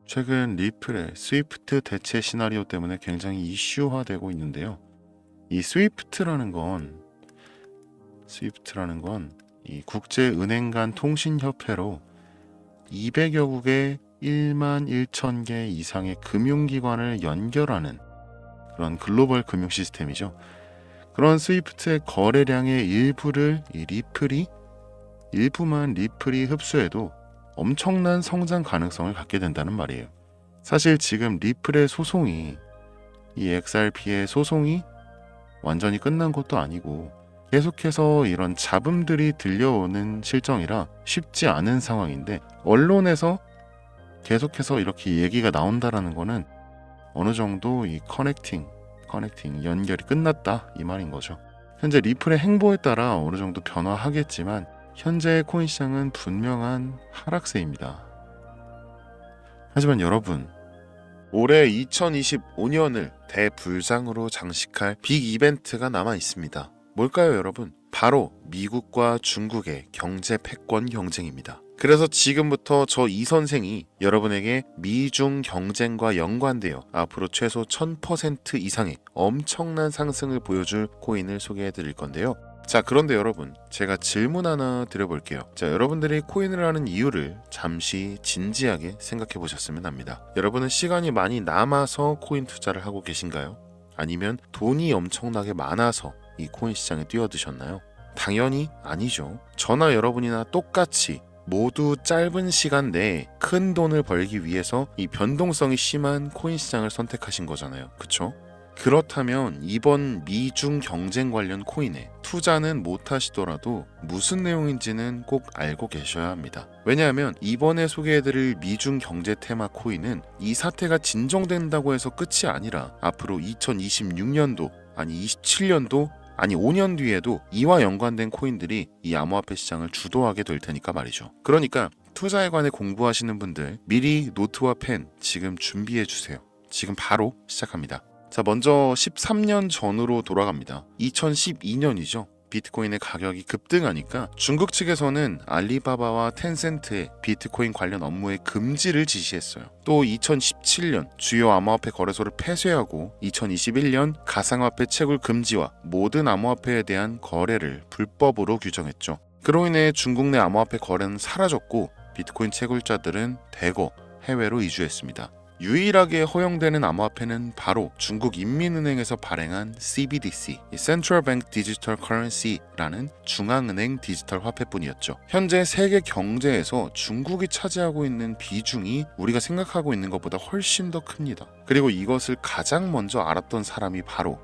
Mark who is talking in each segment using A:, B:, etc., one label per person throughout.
A: 최근 리플의 스위프트 대체 시나리오 때문에 굉장히 이슈화되고 있는데요. 이 스위프트라는 건 이 국제은행 간 통신협회로 200여국의 1만 1천 개 이상의 금융기관을 연결하는 그런 글로벌 금융 시스템이죠. 그런 스위프트의 거래량의 일부만 리플이 흡수해도 엄청난 성장 가능성을 갖게 된다는 말이에요. 사실 지금 리플의 소송이 이 XRP의 소송이 완전히 끝난 것도 아니고 계속해서 이런 잡음들이 들려오는 실정이라 쉽지 않은 상황인데, 언론에서 계속해서 이렇게 얘기가 나온다라는 거는 어느 정도 이 커넥팅 연결이 끝났다 이 말인 거죠. 현재 리플의 행보에 따라 어느 정도 변화하겠지만 현재의 코인 시장은 분명한 하락세입니다. 하지만 여러분, 올해 2025년을 대불상으로 장식할 빅 이벤트가 남아 있습니다. 뭘까요, 여러분? 바로 미국과 중국의 경제 패권 경쟁입니다. 그래서 지금부터 저 이 선생이 여러분에게 미중 경쟁과 연관되어 앞으로 최소 1000% 이상의 엄청난 상승을 보여줄 코인을 소개해 드릴 건데요. 자, 그런데 여러분, 제가 질문 하나 드려볼게요. 자, 여러분들이 코인을 하는 이유를 잠시 진지하게 생각해 보셨으면 합니다. 여러분은 시간이 많이 남아서 코인 투자를 하고 계신가요? 아니면 돈이 엄청나게 많아서 이 코인 시장에 뛰어드셨나요? 당연히 아니죠. 저나 여러분이나 똑같이 모두 짧은 시간 내에 큰 돈을 벌기 위해서 이 변동성이 심한 코인 시장을 선택하신 거잖아요. 그쵸? 그렇다면 이번 미중 경쟁 관련 코인에 투자는 못 하시더라도 무슨 내용인지는 꼭 알고 계셔야 합니다. 왜냐하면 이번에 소개해드릴 미중 경제 테마 코인은 이 사태가 진정된다고 해서 끝이 아니라 앞으로 2026년도 아니 27년도 아니 5년 뒤에도 이와 연관된 코인들이 이 암호화폐 시장을 주도하게 될 테니까 말이죠. 그러니까 투자에 관해 공부하시는 분들 미리 노트와 펜 지금 준비해 주세요. 지금 바로 시작합니다. 자, 먼저 13년 전으로 돌아갑니다. 2012년이죠. 비트코인의 가격이 급등하니까 중국 측에서는 알리바바와 텐센트의 비트코인 관련 업무의 금지를 지시했어요. 또 2017년 주요 암호화폐 거래소를 폐쇄하고 2021년 가상화폐 채굴 금지와 모든 암호화폐에 대한 거래를 불법으로 규정했죠. 그로 인해 중국 내 암호화폐 거래는 사라졌고 비트코인 채굴자들은 대거 해외로 이주했습니다. 유일하게 허용되는 암호화폐는 바로 중국 인민은행에서 발행한 CBDC, Central Bank Digital Currency라는 중앙은행 디지털 화폐뿐이었죠. 현재 세계 경제에서 중국이 차지하고 있는 비중이 우리가 생각하고 있는 것보다 훨씬 더 큽니다. 그리고 이것을 가장 먼저 알았던 사람이 바로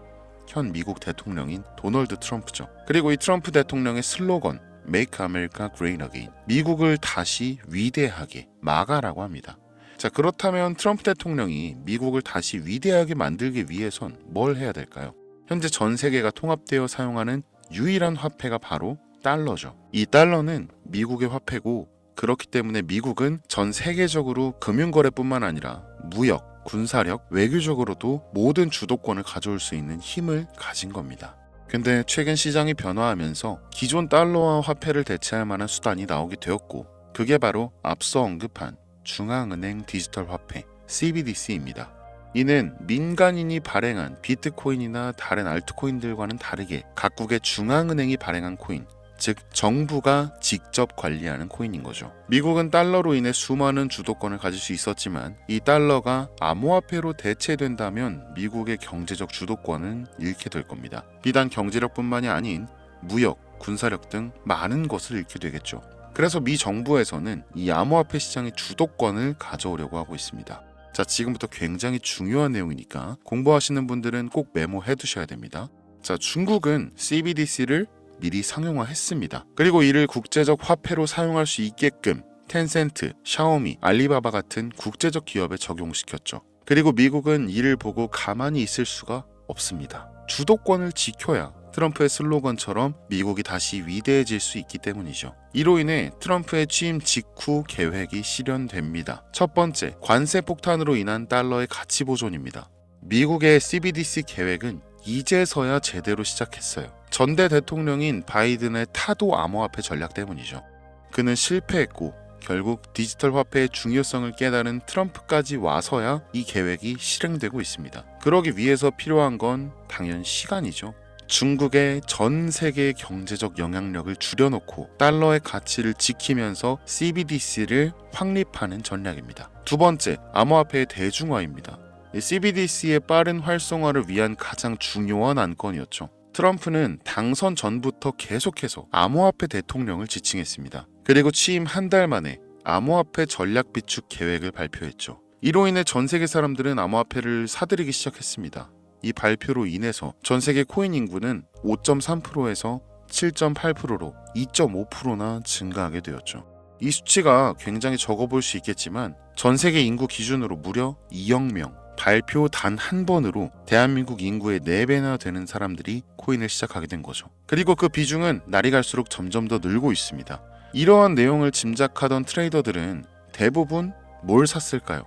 A: 현 미국 대통령인 도널드 트럼프죠. 그리고 이 트럼프 대통령의 슬로건 Make America Great Again, 미국을 다시 위대하게 마가라고 합니다. 자, 그렇다면 트럼프 대통령이 미국을 다시 위대하게 만들기 위해선 뭘 해야 될까요? 현재 전 세계가 통합되어 사용하는 유일한 화폐가 바로 달러죠. 이 달러는 미국의 화폐고, 그렇기 때문에 미국은 전 세계적으로 금융거래뿐만 아니라 무역, 군사력, 외교적으로도 모든 주도권을 가져올 수 있는 힘을 가진 겁니다. 근데 최근 시장이 변화하면서 기존 달러와 화폐를 대체할 만한 수단이 나오게 되었고, 그게 바로 앞서 언급한 중앙은행 디지털 화폐 CBDC입니다. 이는 민간인이 발행한 비트코인이나 다른 알트코인들과는 다르게 각국의 중앙은행이 발행한 코인, 즉 정부가 직접 관리하는 코인인 거죠. 미국은 달러로 인해 수많은 주도권을 가질 수 있었지만 이 달러가 암호화폐로 대체된다면 미국의 경제적 주도권은 잃게 될 겁니다. 비단 경제력뿐만이 아닌 무역, 군사력 등 많은 것을 잃게 되겠죠. 그래서 미 정부에서는 이 암호화폐 시장의 주도권을 가져오려고 하고 있습니다. 자, 지금부터 굉장히 중요한 내용이니까 공부하시는 분들은 꼭 메모해 두셔야 됩니다. 자, 중국은 CBDC를 미리 상용화했습니다. 그리고 이를 국제적 화폐로 사용할 수 있게끔 텐센트, 샤오미, 알리바바 같은 국제적 기업에 적용시켰죠. 그리고 미국은 이를 보고 가만히 있을 수가 없습니다. 주도권을 지켜야 트럼프의 슬로건처럼 미국이 다시 위대해질 수 있기 때문이죠. 이로 인해 트럼프의 취임 직후 계획이 실현됩니다. 첫 번째, 관세 폭탄으로 인한 달러의 가치 보존입니다. 미국의 CBDC 계획은 이제서야 제대로 시작했어요. 전대 대통령인 바이든의 타도 암호화폐 전략 때문이죠. 그는 실패했고 결국 디지털 화폐의 중요성을 깨달은 트럼프까지 와서야 이 계획이 실행되고 있습니다. 그러기 위해서 필요한 건 당연 시간이죠. 중국의 전 세계 경제적 영향력을 줄여놓고 달러의 가치를 지키면서 CBDC를 확립하는 전략입니다. 두 번째, 암호화폐의 대중화입니다. CBDC의 빠른 활성화를 위한 가장 중요한 안건이었죠. 트럼프는 당선 전부터 계속해서 암호화폐 대통령을 지칭했습니다. 그리고 취임 한 달 만에 암호화폐 전략 비축 계획을 발표했죠. 이로 인해 전 세계 사람들은 암호화폐를 사들이기 시작했습니다. 이 발표로 인해서 전 세계 코인 인구는 5.3%에서 7.8%로 2.5%나 증가하게 되었죠. 이 수치가 굉장히 적어 보일 수 있겠지만 전 세계 인구 기준으로 무려 2억 명, 발표 단 한 번으로 대한민국 인구의 4배나 되는 사람들이 코인을 시작하게 된 거죠. 그리고 그 비중은 날이 갈수록 점점 더 늘고 있습니다. 이러한 내용을 짐작하던 트레이더들은 대부분 뭘 샀을까요?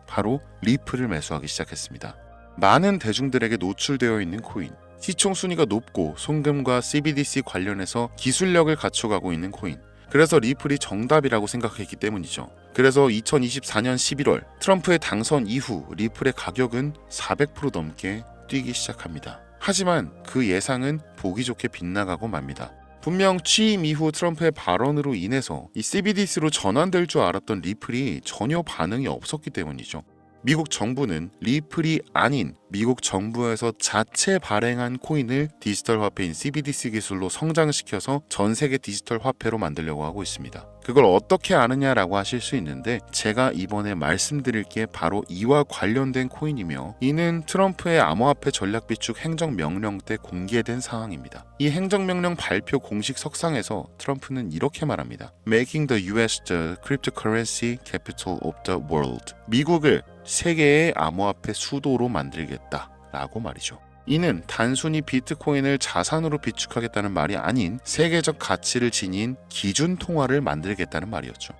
A: 바로 리플을 매수하기 시작했습니다. 많은 대중들에게 노출되어 있는 코인, 시총 순위가 높고 송금과 CBDC 관련해서 기술력을 갖춰가고 있는 코인, 그래서 리플이 정답이라고 생각했기 때문이죠. 그래서 2024년 11월 트럼프의 당선 이후 리플의 가격은 400% 넘게 뛰기 시작합니다. 하지만 그 예상은 보기 좋게 빗나가고 맙니다. 분명 취임 이후 트럼프의 발언으로 인해서 이 CBDC로 전환될 줄 알았던 리플이 전혀 반응이 없었기 때문이죠. 미국 정부는 리플이 아닌 미국 정부에서 자체 발행한 코인을 디지털 화폐인 CBDC 기술로 성장시켜서 전 세계 디지털 화폐로 만들려고 하고 있습니다. 그걸 어떻게 아느냐라고 하실 수 있는데 제가 이번에 말씀드릴 게 바로 이와 관련된 코인이며 이는 트럼프의 암호화폐 전략 비축 행정명령 때 공개된 사항입니다. 이 행정명령 발표 공식 석상에서 트럼프는 이렇게 말합니다. Making the US the cryptocurrency capital of the world. 미국을 세계의 암호화폐 수도로 만들겠다 라고 말이죠. 이는 단순히 비트코인을 자산으로 비축하겠다는 말이 아닌 세계적 가치를 지닌 기준 통화를 만들겠다는 말이었죠.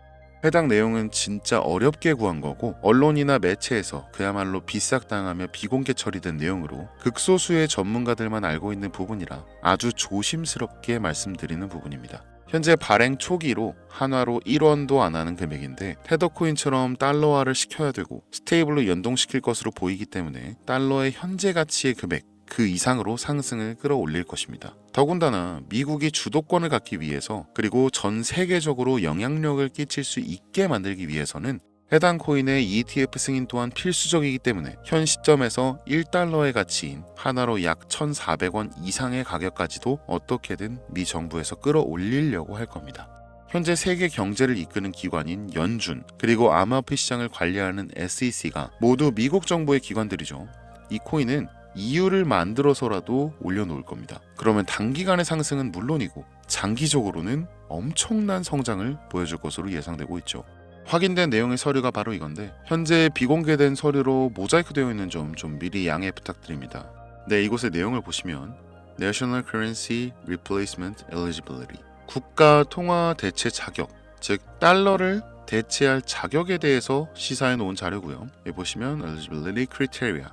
A: 해당 내용은 진짜 어렵게 구한 거고 언론이나 매체에서 그야말로 비싹당하며 비공개 처리된 내용으로 극소수의 전문가들만 알고 있는 부분이라 아주 조심스럽게 말씀드리는 부분입니다. 현재 발행 초기로 한화로 1원도 안 하는 금액인데 테더코인처럼 달러화를 시켜야 되고 스테이블로 연동시킬 것으로 보이기 때문에 달러의 현재 가치의 금액 그 이상으로 상승을 끌어올릴 것입니다. 더군다나 미국이 주도권을 갖기 위해서 그리고 전 세계적으로 영향력을 끼칠 수 있게 만들기 위해서는 해당 코인의 ETF 승인 또한 필수적이기 때문에 현 시점에서 1달러의 가치인 하나로 약 1,400원 이상의 가격까지도 어떻게든 미 정부에서 끌어올리려고 할 겁니다. 현재 세계 경제를 이끄는 기관인 연준 그리고 암호화폐 시장을 관리하는 SEC가 모두 미국 정부의 기관들이죠. 이 코인은 EU를 만들어서라도 올려놓을 겁니다. 그러면 단기간의 상승은 물론이고 장기적으로는 엄청난 성장을 보여줄 것으로 예상되고 있죠. 확인된 내용의 서류가 바로 이건데 현재 비공개된 서류로 모자이크 되어 있는 점 좀 미리 양해 부탁드립니다. 네, 이곳의 내용을 보시면 National Currency Replacement Eligibility 국가 통화 대체 자격, 즉 달러를 대체할 자격에 대해서 시사해 놓은 자료고요. 여기 보시면 Eligibility Criteria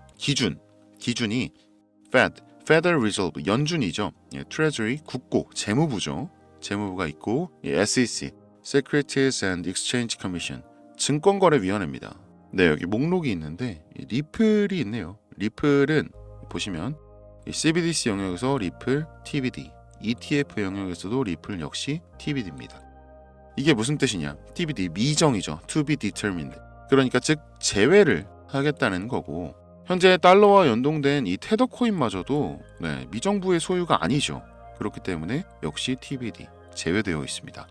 A: 기준이 Federal Reserve 연준이죠. Treasury 국고 재무부죠. 재무부가 있고 SEC Securities and Exchange Commission 증권거래위원회입니다. 네, 여기 목록이 있는데 리플이 있네요. 리플은 보시면 CBDC 영역에서 리플 TBD, ETF 영역에서도 리플 역시 TBD입니다. 이게 무슨 뜻이냐? TBD 미정이죠. To be determined. 그러니까 즉 제외를 하겠다는 거고 현재 달러와 연동된 이 테더 코인마저도 미정부의 소유가 아니죠. 그렇기 때문에 역시 TBD 제외되어 있습니다.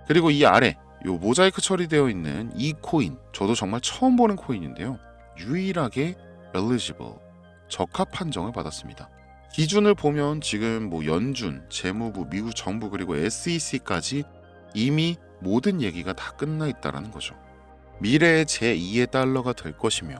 A: 그리고 이 아래 요 모자이크 처리되어 있는 이 코인 저도 정말 처음 보는 코인인데요. 유일하게 eligible 적합 판정을 받았습니다. 기준을 보면 지금 연준, 재무부, 미국 정부 그리고 SEC까지 이미 모든 얘기가 다 끝나 있다는 거죠. 미래의 제2의 달러가 될 것이며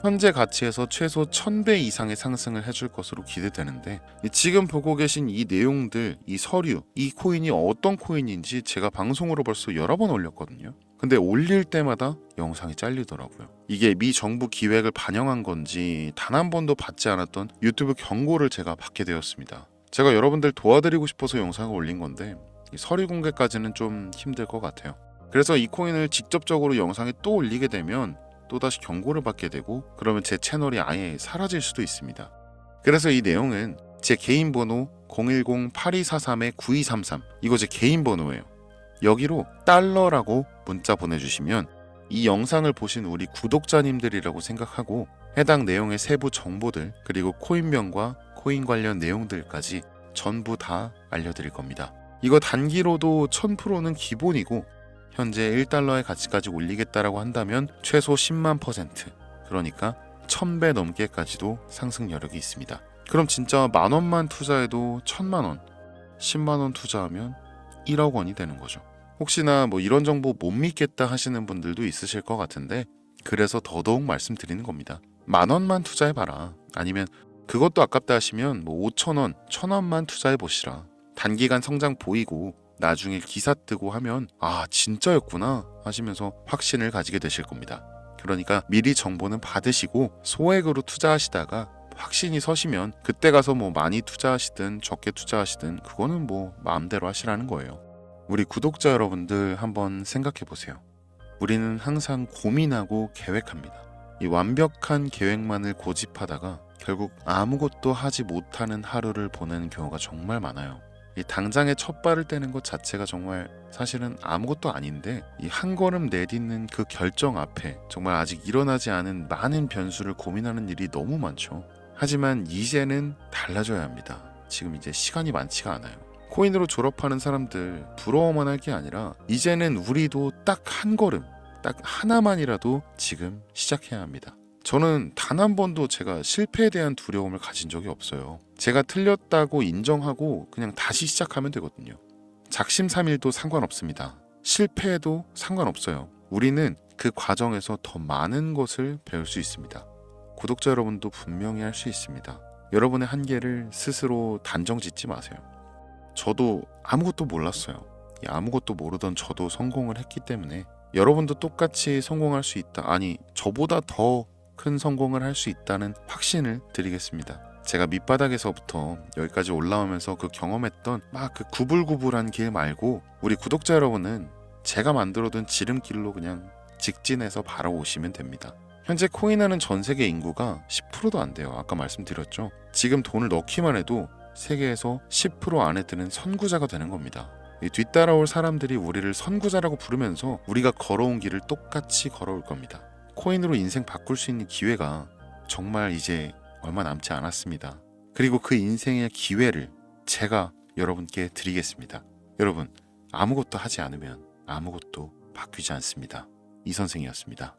A: 현재 가치에서 최소 1000배 이상의 상승을 해줄 것으로 기대되는데 지금 보고 계신 이 내용들, 이 서류, 이 코인이 어떤 코인인지 제가 방송으로 벌써 여러 번 올렸거든요. 근데 올릴 때마다 영상이 잘리더라고요. 이게 미 정부 기획을 반영한 건지 단 한 번도 받지 않았던 유튜브 경고를 제가 받게 되었습니다. 제가 여러분들 도와드리고 싶어서 영상을 올린 건데 이 서류 공개까지는 좀 힘들 것 같아요. 그래서 이 코인을 직접적으로 영상에 또 올리게 되면 또다시 경고를 받게 되고 그러면 제 채널이 아예 사라질 수도 있습니다. 그래서 이 내용은 제 개인 번호 010-8243-9233 이거 제 개인 번호예요. 여기로 달러라고 문자 보내주시면 이 영상을 보신 우리 구독자님들이라고 생각하고 해당 내용의 세부 정보들 그리고 코인명과 코인 관련 내용들까지 전부 다 알려드릴 겁니다. 이거 단기로도 1000%는 기본이고 현재 1달러의 가치까지 올리겠다라고 한다면 최소 10만%, 그러니까 1000배 넘게까지도 상승 여력이 있습니다. 그럼 진짜 만원만 투자해도 1000만원, 10만원 투자하면 1억 원이 되는 거죠. 혹시나 뭐 이런 정보 못 믿겠다 하시는 분들도 있으실 것 같은데 그래서 더더욱 말씀드리는 겁니다. 만원만 투자해봐라. 아니면 그것도 아깝다 하시면 뭐 5천원, 1000원만 투자해보시라. 단기간 성장 보이고 나중에 기사 뜨고 하면 아 진짜였구나 하시면서 확신을 가지게 되실 겁니다. 그러니까 미리 정보는 받으시고 소액으로 투자하시다가 확신이 서시면 그때 가서 뭐 많이 투자하시든 적게 투자하시든 그거는 뭐 마음대로 하시라는 거예요. 우리 구독자 여러분들 한번 생각해 보세요. 우리는 항상 고민하고 계획합니다. 이 완벽한 계획만을 고집하다가 결국 아무것도 하지 못하는 하루를 보내는 경우가 정말 많아요. 이 당장에 첫 발을 떼는 것 자체가 정말 사실은 아무것도 아닌데 이 한 걸음 내딛는 그 결정 앞에 정말 아직 일어나지 않은 많은 변수를 고민하는 일이 너무 많죠. 하지만 이제는 달라져야 합니다. 지금 이제 시간이 많지가 않아요. 코인으로 졸업하는 사람들 부러워만 할 게 아니라 이제는 우리도 딱 한 걸음, 딱 하나만이라도 지금 시작해야 합니다. 저는 단 한 번도 제가 실패에 대한 두려움을 가진 적이 없어요. 제가 틀렸다고 인정하고 그냥 다시 시작하면 되거든요. 작심삼일도 상관없습니다. 실패해도 상관없어요. 우리는 그 과정에서 더 많은 것을 배울 수 있습니다. 구독자 여러분도 분명히 할 수 있습니다. 여러분의 한계를 스스로 단정 짓지 마세요. 저도 아무것도 몰랐어요. 아무것도 모르던 저도 성공을 했기 때문에 여러분도 똑같이 성공할 수 있다. 아니, 저보다 더 큰 성공을 할 수 있다는 확신을 드리겠습니다. 제가 밑바닥에서부터 여기까지 올라오면서 그 경험했던 막 그 구불구불한 길 말고 우리 구독자 여러분은 제가 만들어둔 지름길로 그냥 직진해서 바로 오시면 됩니다. 현재 코인하는 전 세계 인구가 10%도 안 돼요. 아까 말씀드렸죠. 지금 돈을 넣기만 해도 세계에서 10% 안에 드는 선구자가 되는 겁니다. 뒤따라올 사람들이 우리를 선구자라고 부르면서 우리가 걸어온 길을 똑같이 걸어올 겁니다. 코인으로 인생 바꿀 수 있는 기회가 정말 이제 얼마 남지 않았습니다. 그리고 그 인생의 기회를 제가 여러분께 드리겠습니다. 여러분, 아무것도 하지 않으면 아무것도 바뀌지 않습니다. 이 선생이었습니다.